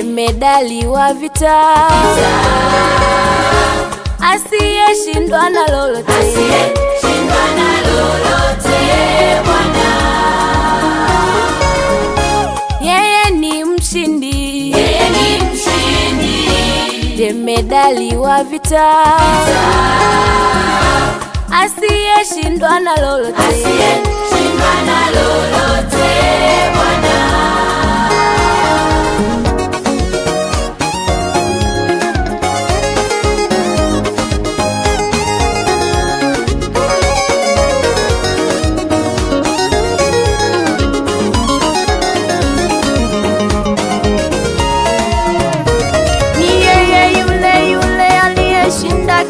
jemedali wa vita, asiyeshindwa na lolote, Bwana. Yeye ni mshindi, jemedali wa vita, asiyeshindwa na lolote, Bwana.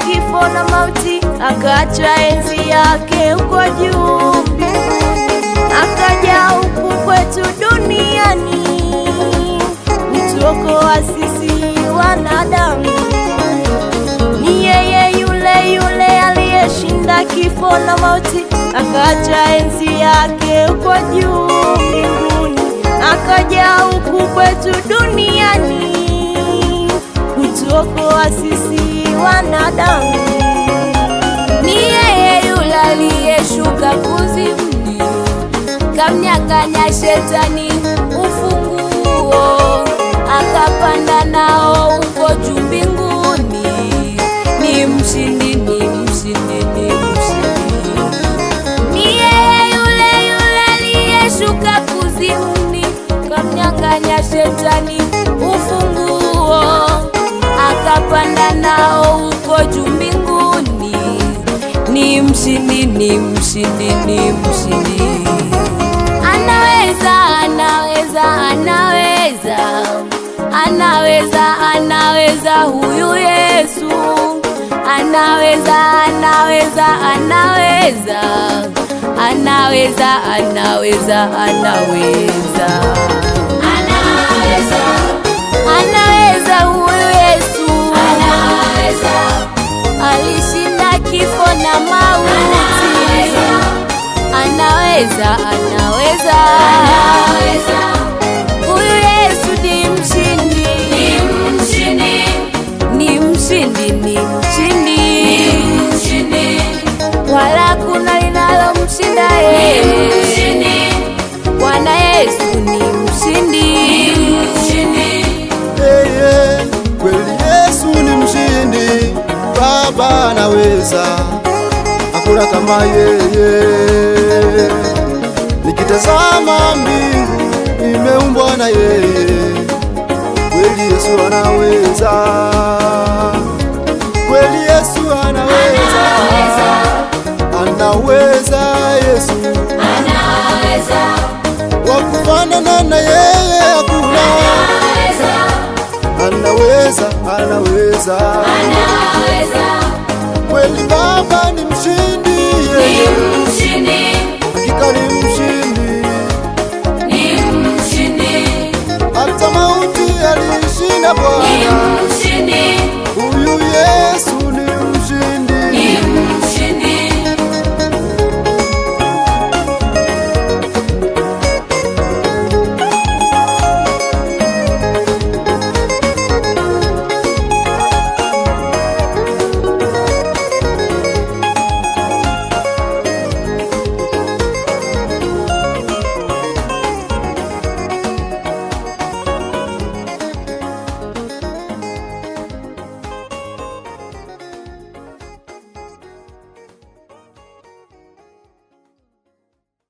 Kifo na mauti, akacha enzi yake huko juu, akaja huku kwetu duniani, kutuokoa sisi wanadamu. Ni yeye yule aliyeshinda kifo na mauti, akacha enzi yake huko juu mbinguni, akaja huku kwetu duniani, kutuokoa sisi wanadamu. Ni yeye yule aliyeshuka kuzimuni, kamnyang'anya shetani ufunguo, akapanda nao huko juu mbinguni. Ni mshindi, ni mshindi, ni mshindi. Ni yeye yule aliyeshuka kuzimuni, kamnyang'anya shetani ufunguo, akapanda nao huko juu mbinguni. Ni mshindi, ni mshindi, ni mshindi. Anaweza, anaweza, anaweza, anaweza, anaweza huyu Yesu. Anaweza, anaweza, anaweza, anaweza, anaweza, anaweza, anaweza huyu Yesu. Alishinda kifo na mauti. Anaweza, anaweza, huyu Yesu ni mshindi, ni mshindi, ni mshindi, ni mshindi, wala kuna linalomshinda yeye. Bwana Yesu ni mshindi. Kweli Yesu ni mshindi, Baba anaweza, hakuna kama yeye. Nikitazama mbingu imeumbwa na yeye, kweli Yesu anaweza, kweli Yesu anaweza, anaweza Yesu, wakufanana na yeye hakuna. Anaweza, anaweza, kweli Baba ni mshindi, hakika ni mshindi, hata mauti alishinda Bwana.